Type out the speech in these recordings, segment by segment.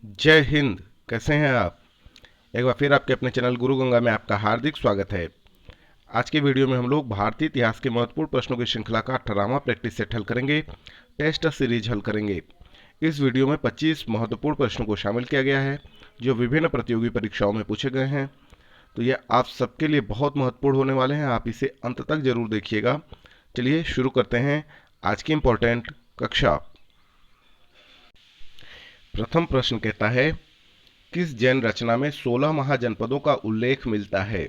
जय हिंद। कैसे हैं आप? एक बार फिर आपके अपने चैनल गुरु गंगा में आपका हार्दिक स्वागत है। आज के वीडियो में हम लोग भारतीय इतिहास के महत्वपूर्ण प्रश्नों की श्रृंखला का 18वां प्रैक्टिस सेट हल करेंगे, टेस्ट सीरीज हल करेंगे। इस वीडियो में 25 महत्वपूर्ण प्रश्नों को शामिल किया गया है जो विभिन्न प्रतियोगी परीक्षाओं में पूछे गए हैं। तो यह आप सबके लिए बहुत महत्वपूर्ण होने वाले हैं, आप इसे अंत तक जरूर देखिएगा। चलिए शुरू करते हैं आज की इंपॉर्टेंट कक्षा। प्रथम प्रश्न कहता है, किस जैन रचना में 16 महाजनपदों का उल्लेख मिलता है?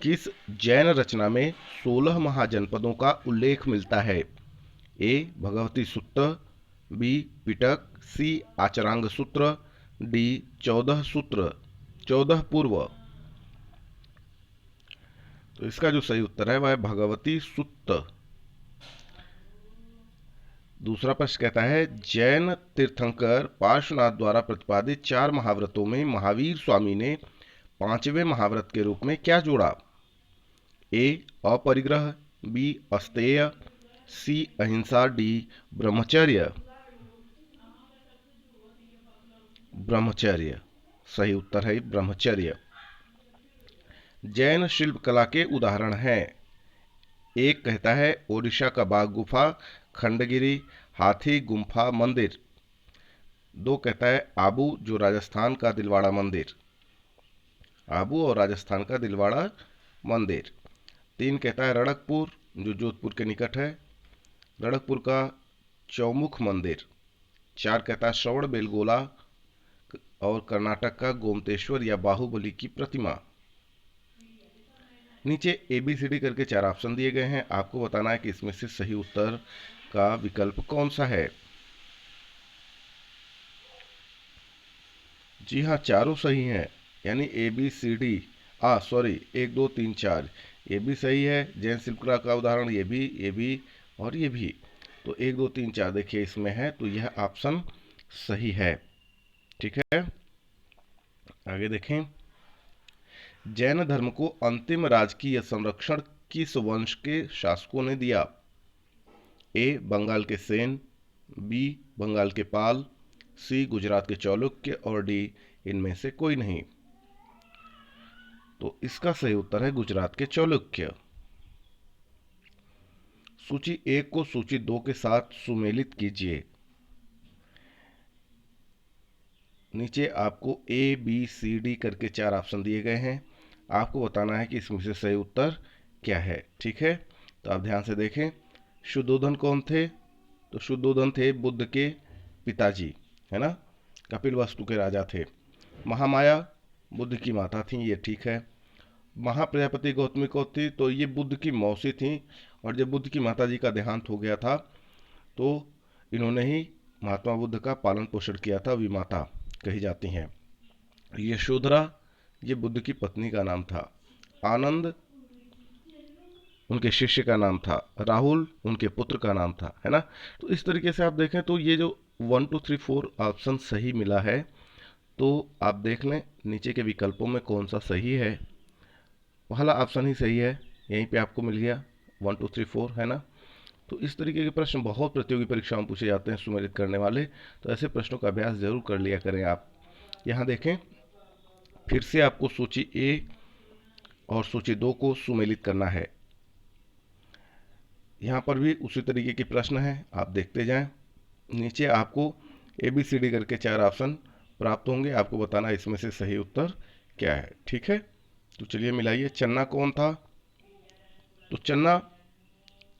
किस जैन रचना में 16 महाजनपदों का उल्लेख मिलता है? ए भगवती सूत्र, बी पिटक, सी आचरांग सूत्र, डी 14 सूत्र, 14 पूर्व। तो इसका जो सही उत्तर है वह है भगवती सूत्र। दूसरा प्रश्न कहता है, जैन तीर्थंकर पार्श्वनाथ द्वारा प्रतिपादित 4 महाव्रतों में महावीर स्वामी ने 5वें महाव्रत के रूप में क्या जोड़ा? ए अपरिग्रह, बी अस्तेय, सी अहिंसा, डी ब्रह्मचर्य। ब्रह्मचर्य सही उत्तर है, ब्रह्मचर्य। जैन शिल्पकला के उदाहरण हैं। एक कहता है ओडिशा का बाघ गुफा, खंडगिरी, हाथी गुम्फा मंदिर। दो कहता है आबू, जो राजस्थान का दिलवाड़ा मंदिर, आबू और राजस्थान का दिलवाड़ा मंदिर। तीन कहता है रणकपुर, जो जोधपुर के निकट है, रणकपुर का चौमुख मंदिर। चार कहता है श्रवण बेलगोला और कर्नाटक का गोमतेश्वर या बाहुबली की प्रतिमा। नीचे ABCD करके 4 ऑप्शन दिए गए हैं, आपको बताना है कि इसमें से सही उत्तर का विकल्प कौन सा है। जी हाँ, चारों सही हैं, यानी ABCD, सॉरी 1 2 3 4, ये भी सही है। जैन शिल्पकला का उदाहरण ये भी और ये भी। तो 1 2 3 4 देखिए इसमें है, तो यह ऑप्शन सही है। ठीक है, आगे देखें। जैन धर्म को अंतिम राजकीय संरक्षण किस वंश के शासकों ने दिया? ए बंगाल के सेन, बी बंगाल के पाल, सी गुजरात के चालुक्य और डी इनमें से कोई नहीं। तो इसका सही उत्तर है गुजरात के चालुक्य। सूची 1 को सूची 2 के साथ सुमेलित कीजिए। नीचे आपको ABCD करके 4 ऑप्शन दिए गए हैं, आपको बताना है कि इसमें से सही उत्तर क्या है। ठीक है, तो आप ध्यान से देखें। शुद्धोधन कौन थे? तो शुद्धोधन थे बुद्ध के पिताजी, है ना, कपिलवस्तु के राजा थे। महामाया बुद्ध की माता थी, ये ठीक है। महाप्रजापति गौतमी कौन थी? तो ये बुद्ध की मौसी थी, और जब बुद्ध की माता जी का देहांत हो गया था तो इन्होंने ही महात्मा बुद्ध का पालन पोषण किया था, विमाता कही जाती हैं। यशोधरा ये बुद्ध की पत्नी का नाम था, आनंद उनके शिष्य का नाम था, राहुल उनके पुत्र का नाम था, है ना। तो इस तरीके से आप देखें तो ये जो 1 2 3 4 ऑप्शन सही मिला है। तो आप देख लें नीचे के विकल्पों में कौन सा सही है। पहला ऑप्शन ही सही है, यहीं पे आपको मिल गया 1 2 3 4, है ना। तो इस तरीके के प्रश्न बहुत प्रतियोगी परीक्षाओं में पूछे जाते हैं सुमेलित करने वाले, तो ऐसे प्रश्नों का अभ्यास जरूर कर लिया करें आप। यहाँ देखें, फिर से आपको सूची ए और सूची 2 को सुमेलित करना है। यहाँ पर भी उसी तरीके के प्रश्न हैं, आप देखते जाएं। नीचे आपको ABCD करके 4 ऑप्शन प्राप्त होंगे, आपको बताना इसमें से सही उत्तर क्या है। ठीक है, तो चलिए मिलाइए। चन्ना कौन था? तो चन्ना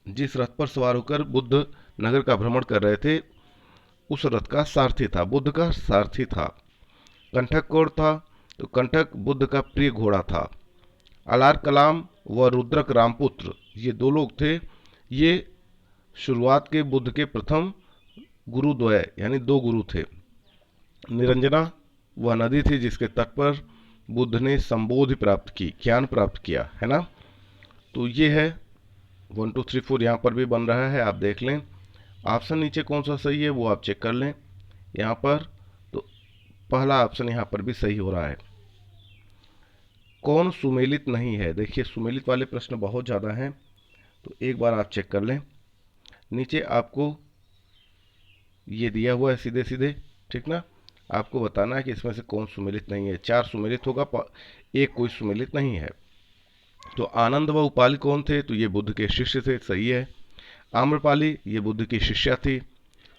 जिस रथ पर सवार होकर बुद्ध नगर का भ्रमण कर रहे थे उस रथ का सारथी था, बुद्ध का सारथी था। कंठक कौन था? तो कंठक बुद्ध का प्रिय घोड़ा था। अलार कलाम व रुद्रक रामपुत्र ये 2 लोग थे, ये शुरुआत के बुद्ध के प्रथम गुरुद्वय यानी 2 गुरु थे। निरंजना वह नदी थी जिसके तट पर बुद्ध ने संबोधि प्राप्त की, ज्ञान प्राप्त किया, है ना। तो ये है 1 2 3 4, यहाँ पर भी बन रहा है, आप देख लें। ऑप्शन नीचे कौन सा सही है वो आप चेक कर लें यहाँ पर। तो पहला ऑप्शन यहाँ पर भी सही हो रहा है। कौन सुमेलित नहीं है? देखिए सुमेलित वाले प्रश्न बहुत ज़्यादा हैं, तो एक बार आप चेक कर लें। नीचे आपको ये दिया हुआ है सीधे सीधे, ठीक ना। आपको बताना है कि इसमें से कौन सुमेलित नहीं है। 4 सुमेलित होगा, एक कोई सुमेलित नहीं है। तो आनंद व उपाली कौन थे? तो ये बुद्ध के शिष्य थे, सही है। आम्रपाली ये बुद्ध की शिष्या थी।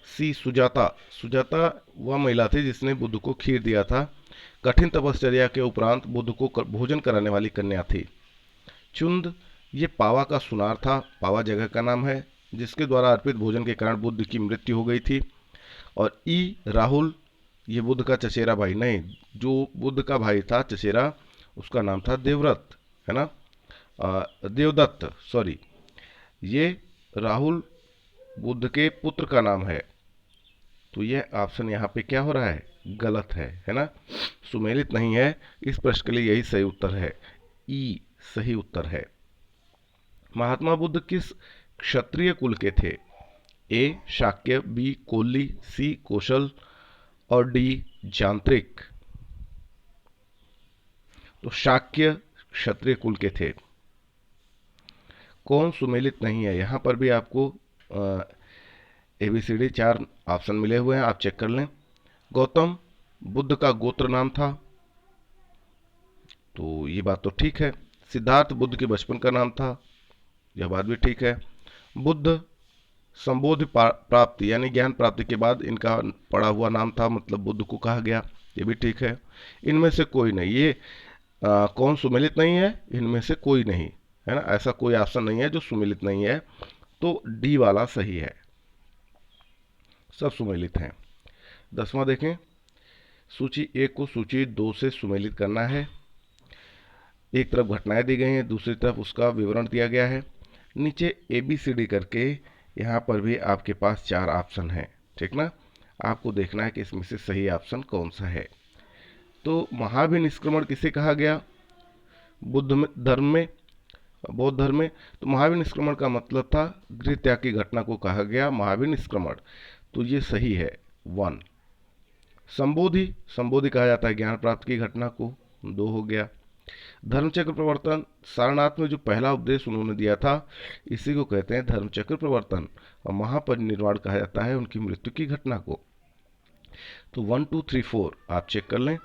सी सुजाता, सुजाता वह महिला थी जिसने बुद्ध को खीर दिया था। कठिन तपश्चर्या के उपरांत बुद्ध को भोजन कराने वाली कन्या थी। चुंद ये पावा का सुनार था, पावा जगह का नाम है जिसके द्वारा अर्पित भोजन के कारण बुद्ध की मृत्यु हो गई थी। और ई राहुल ये बुद्ध का चचेरा भाई, नहीं, जो बुद्ध का भाई था चचेरा उसका नाम था देवव्रत, है ना, देवदत्त, सॉरी। ये राहुल बुद्ध के पुत्र का नाम है। तो यह ऑप्शन यहाँ पे क्या हो रहा है? गलत है ना, सुमेलित नहीं है। इस प्रश्न के लिए यही सही उत्तर है, ई सही उत्तर है। महात्मा बुद्ध किस क्षत्रिय कुल के थे? ए शाक्य, बी कोल्ली, सी कौशल और डी जांत्रिक। तो शाक्य क्षत्रिय कुल के थे। कौन सुमेलित नहीं है? यहां पर भी आपको ABCD 4 ऑप्शन मिले हुए हैं, आप चेक कर लें। गौतम बुद्ध का गोत्र नाम था, तो ये बात तो ठीक है। सिद्धार्थ बुद्ध के बचपन का नाम था, यह बात भी ठीक है। बुद्ध संबोधि प्राप्ति यानी ज्ञान प्राप्ति के बाद इनका पड़ा हुआ नाम था, मतलब बुद्ध को कहा गया, ये भी ठीक है। इनमें से कोई नहीं, ये कौन सुमेलित नहीं है? इनमें से कोई नहीं, है ना, ऐसा कोई ऑप्शन नहीं है जो सुमेलित नहीं है। तो डी वाला सही है, सब सुमेलित हैं। 10वां देखें, सूची 1 को सूची 2 से सुमेलित करना है। एक तरफ घटनाएं दी गई हैं, दूसरी तरफ उसका विवरण दिया गया है। नीचे ABCD करके यहाँ पर भी आपके पास 4 ऑप्शन हैं, ठीक ना। आपको देखना है कि इसमें से सही ऑप्शन कौन सा है। तो महाभिनिष्क्रमण किसे कहा गया? धर्म में, बौद्ध धर्म में। तो महाभिनिष्क्रमण का मतलब था गृह त्याग की घटना को कहा गया महाभिनिष्क्रमण, तो ये सही है 1। संबोधि, संबोधि कहा जाता है ज्ञान प्राप्त की घटना को, 2 हो गया। धर्मचक्र प्रवर्तन, सारनाथ में जो पहला उपदेश उन्होंने दिया था इसी को कहते हैं धर्मचक्र प्रवर्तन, और महापरिनिर्वाण कहा जाता है उनकी मृत्यु की घटना को। तो 1 2 3 4 आप चेक कर लें,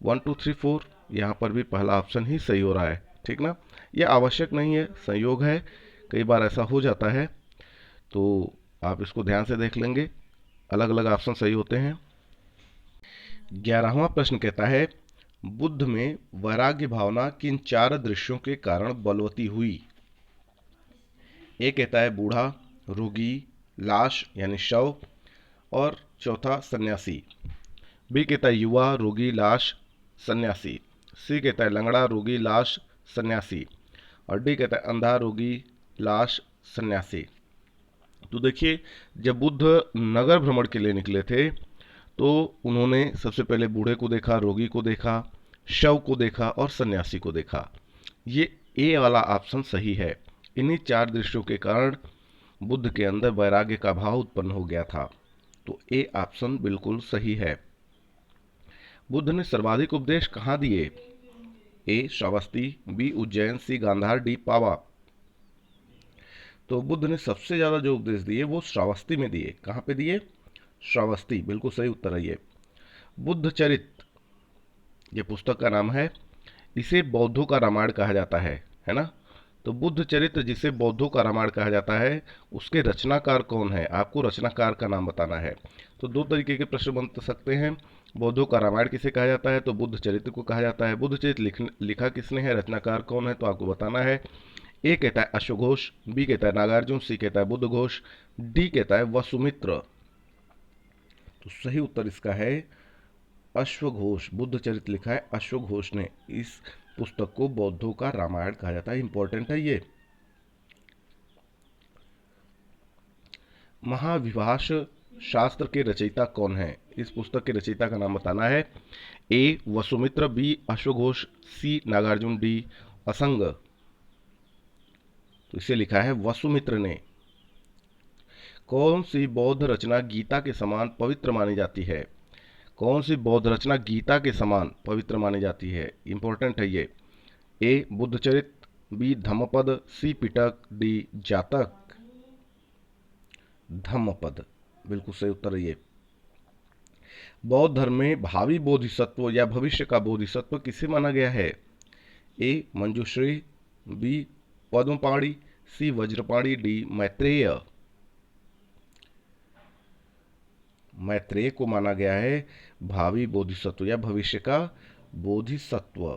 1 2 3 4 यहाँ पर भी पहला ऑप्शन ही सही हो रहा है, ठीक ना। यह आवश्यक नहीं है, संयोग है, कई बार ऐसा हो जाता है, तो आप इसको ध्यान से देख लेंगे, अलग अलग ऑप्शन सही होते हैं। 11वां प्रश्न कहता है, बुद्ध में वैराग्य भावना किन 4 दृश्यों के कारण बलवती हुई? ए कहता है बूढ़ा, रोगी, लाश यानी शव, और चौथा सन्यासी। बी कहता है युवा, रोगी, लाश, सन्यासी। सी कहता है लंगड़ा, रोगी, लाश, सन्यासी। और डी कहता है अंधा, रोगी, लाश, सन्यासी। तो देखिए, जब बुद्ध नगर भ्रमण के लिए निकले थे तो उन्होंने सबसे पहले बूढ़े को देखा, रोगी को देखा, शव को देखा और सन्यासी को देखा। ये ए वाला ऑप्शन सही है। इन्हीं 4 दृश्यों के कारण बुद्ध के अंदर वैराग्य का भाव उत्पन्न हो गया था, तो ए ऑप्शन बिल्कुल सही है। बुद्ध ने सर्वाधिक उपदेश कहाँ दिए? ए श्रावस्ती, बी उज्जैन, सी गांधार, डी पावा। तो बुद्ध ने सबसे ज्यादा जो उपदेश दिए वो श्रावस्ती में दिए। कहाँ पे दिए? श्रावस्ती, बिल्कुल सही उत्तर है ये। बुद्ध चरित ये पुस्तक का नाम है, इसे बौद्धों का रामायण कहा जाता है ना। तो बुद्ध चरित्र जिसे बौद्धों का रामायण कहा जाता है, उसके रचनाकार कौन है? आपको रचनाकार का नाम बताना है। तो 2 तरीके के प्रश्न बन सकते हैं। बौद्धों का रामायण किसे कहा जाता है? तो बुद्ध चरित्र को कहा जाता है। बुद्ध चरित्र लिखा किसने है? रचनाकार कौन है? तो आपको बताना है। ए कहता है अश्वघोष, बी कहता है नागार्जुन, सी कहता है बुद्ध घोष, डी कहता है वसुमित्र। तो सही उत्तर इसका है अश्वघोष। बुद्ध चरित्र लिखा है अश्वघोष ने। इस पुस्तक को बौद्धों का रामायण कहा जाता है, इंपॉर्टेंट है ये। महाविभाष शास्त्र के रचयिता कौन है? इस पुस्तक के रचयिता का नाम बताना है। ए वसुमित्र, बी अश्वघोष, सी नागार्जुन, डी असंग। तो इसे लिखा है वसुमित्र ने। कौन सी बौद्ध रचना गीता के समान पवित्र मानी जाती है? कौन सी बौद्ध रचना गीता के समान पवित्र मानी जाती है? इंपॉर्टेंट है ये। ए बुद्धचरित, बी धम्मपद, सी पिटक, डी जातक। धम्मपद बिल्कुल सही उत्तर है ये। बौद्ध धर्म में भावी बोधिसत्व या भविष्य का बोधिसत्व किसे माना गया है? ए मंजुश्री, बी पद्मपाणि, सी वज्रपाणि, डी मैत्रेय। मैत्रेय को माना गया है भावी बोधिसत्व या भविष्य का बोधिसत्व।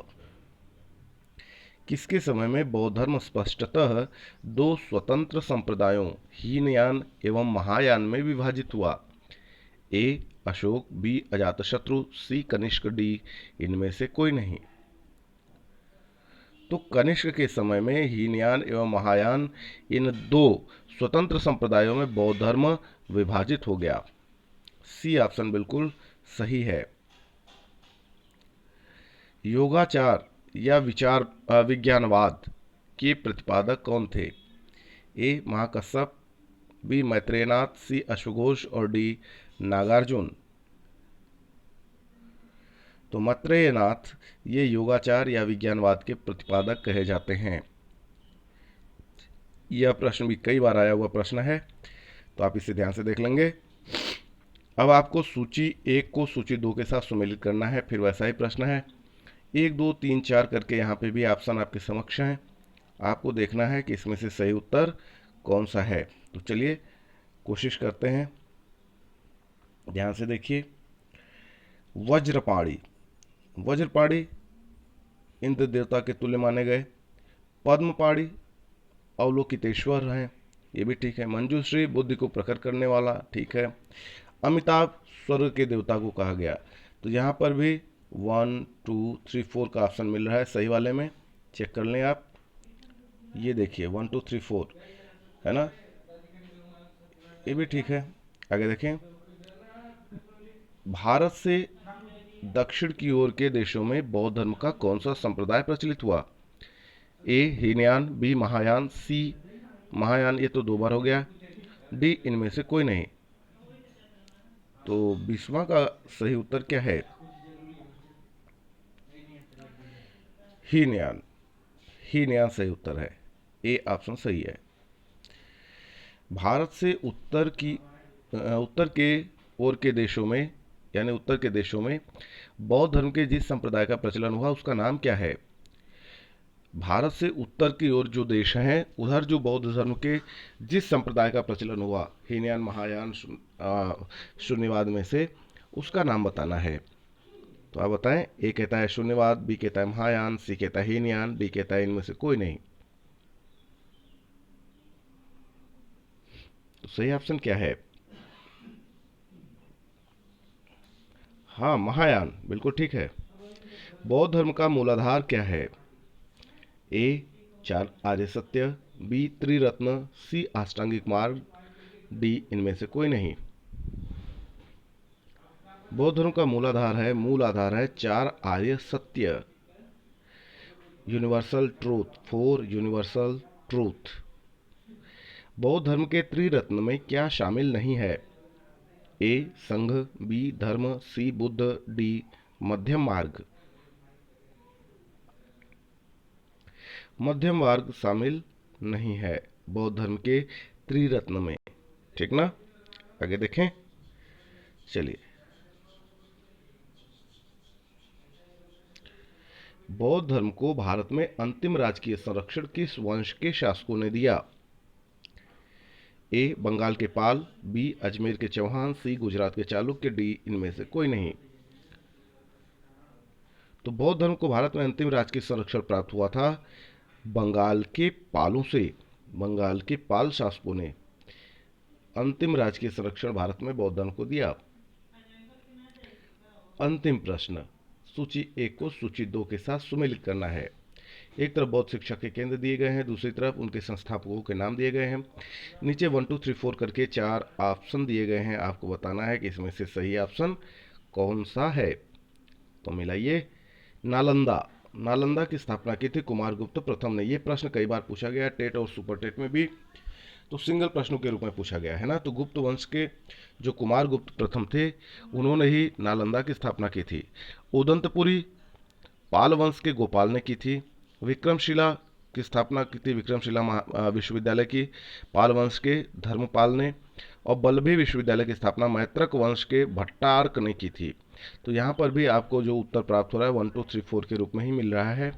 किसके समय में बौद्ध धर्म स्पष्टतः दो स्वतंत्र संप्रदायों हीनयान एवं महायान में विभाजित हुआ? ए अशोक, बी अजातशत्रु, सी कनिष्क, डी इनमें से कोई नहीं। तो कनिष्क के समय में हीनयान एवं महायान इन दो स्वतंत्र संप्रदायों में बौद्ध धर्म विभाजित हो गया। सी ऑप्शन बिल्कुल सही है। योगाचार या विचार विज्ञानवाद के प्रतिपादक कौन थे? ए महाकश्यप, बी मैत्रेयनाथ, सी अश्वघोष और डी नागार्जुन। तो मैत्रेयनाथ ये योगाचार या विज्ञानवाद के प्रतिपादक कहे जाते हैं। यह प्रश्न भी कई बार आया हुआ प्रश्न है, तो आप इसे ध्यान से देख लेंगे। अब आपको सूची 1 को सूची 2 के साथ सुमेलित करना है। फिर वैसा ही प्रश्न है, 1 2 3 4 करके यहाँ पे भी ऑप्शन आपके समक्ष हैं। आपको देखना है कि इसमें से सही उत्तर कौन सा है। तो चलिए कोशिश करते हैं, ध्यान से देखिए। वज्रपाणि, वज्रपाणि इंद्र देवता के तुल्य माने गए। पद्मपाणि अवलोकितेश्वर हैं, ये भी ठीक है। मंजूश्री बुद्धि को प्रकट करने वाला, ठीक है। अमिताभ स्वर्ग के देवता को कहा गया। तो यहाँ पर भी 1 2 3 4 का ऑप्शन मिल रहा है सही वाले में, चेक कर लें आप। ये देखिए 1 2 3 4 है ना, ये भी ठीक है। आगे देखें, भारत से दक्षिण की ओर के देशों में बौद्ध धर्म का कौन सा संप्रदाय प्रचलित हुआ? ए हीनयान, बी महायान, सी महायान, ये तो 2 बार हो गया, डी इनमें से कोई नहीं। तो 20वां का सही उत्तर क्या है? हीनयान, हीनयान सही उत्तर है। ए ऑप्शन सही है। भारत से उत्तर के ओर के देशों में, यानी उत्तर के देशों में बौद्ध धर्म के जिस संप्रदाय का प्रचलन हुआ उसका नाम क्या है? भारत से उत्तर की ओर जो देश हैं उधर जो बौद्ध धर्म के जिस संप्रदाय का प्रचलन हुआ हीनयान महायान शून्यवाद में से, उसका नाम बताना है। तो आप बताएं। ए कहता है शून्यवाद, बी कहता है महायान, सी कहता है हीनयान, डी कहता है इनमें से कोई नहीं। तो सही ऑप्शन क्या है? हाँ, महायान बिल्कुल ठीक है। बौद्ध धर्म का मूलाधार क्या है? ए 4 आर्य सत्य, बी त्रिरत्न, सी अष्टांगिक मार्ग, डी इनमें से कोई नहीं। बौद्ध धर्म का मूल आधार है 4 आर्य सत्य, यूनिवर्सल ट्रूथ, 4 यूनिवर्सल ट्रूथ। बौद्ध धर्म के त्रिरत्न में क्या शामिल नहीं है? ए संघ, बी धर्म, सी बुद्ध, डी मध्यम मार्ग। मध्यम मार्ग शामिल नहीं है बौद्ध धर्म के त्रिरत्न में, ठीक ना। आगे देखें, चलिए। बौद्ध धर्म को भारत में अंतिम राजकीय संरक्षण किस वंश के शासकों ने दिया? ए बंगाल के पाल, बी अजमेर के चौहान, सी गुजरात के चालुक्य, डी इनमें से कोई नहीं। तो बौद्ध धर्म को भारत में अंतिम राजकीय संरक्षण प्राप्त हुआ था बंगाल के पालों से। बंगाल के पाल शासकों ने अंतिम राजकीय संरक्षण भारत में बौद्ध धर्म को दिया। अंतिम प्रश्न, सूची 1 को सूची 2 के साथ सुमेलित करना है। एक तरफ बौद्ध शिक्षा के केंद्र दिए गए हैं, दूसरी तरफ उनके संस्थापकों के नाम दिए गए हैं। नीचे 1 2 3 4 करके 4 ऑप्शन दिए गए हैं। आपको बताना है कि इसमें से सही ऑप्शन कौन सा है। तो मिलाइए। नालंदा, नालंदा की स्थापना की थी कुमारगुप्त प्रथम ने। यह प्रश्न कई बार पूछा गया, टेट और सुपर टेट में भी, तो सिंगल प्रश्नों के रूप में पूछा गया है ना। तो गुप्त वंश के जो कुमारगुप्त प्रथम थे उन्होंने ही नालंदा की स्थापना की थी। उदंतपुरी पाल वंश के गोपाल ने की थी। विक्रमशिला की स्थापना की थी विक्रमशिला विश्वविद्यालय की पाल वंश के धर्मपाल ने। और वल्लभी विश्वविद्यालय की स्थापना मैत्रक वंश के भट्टार्क ने की थी। तो यहाँ पर भी आपको जो उत्तर प्राप्त हो रहा है 1 2 3 4 के रूप में ही मिल रहा है।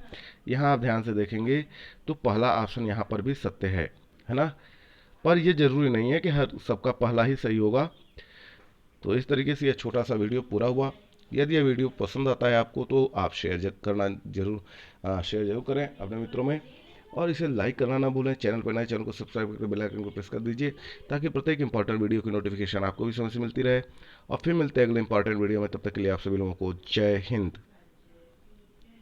यहाँ आप ध्यान से देखेंगे तो पहला ऑप्शन यहाँ पर भी सत्य है ना। पर ये जरूरी नहीं है कि हर सबका पहला ही सही होगा। तो इस तरीके से यह छोटा सा वीडियो पूरा हुआ। यदि यह वीडियो पसंद आता है आपको तो आप शेयर जरूर करें अपने मित्रों में, और इसे लाइक करना ना भूलें। चैनल पर नए चैनल को सब्सक्राइब करके बेल आइकन को प्रेस कर दीजिए, ताकि प्रत्येक इंपॉर्टेंट वीडियो की नोटिफिकेशन आपको भी समय से मिलती रहे। और फिर मिलते हैं अगले इंपॉर्टेंट वीडियो में, तब तक के लिए आप सभी लोगों को जय हिंद।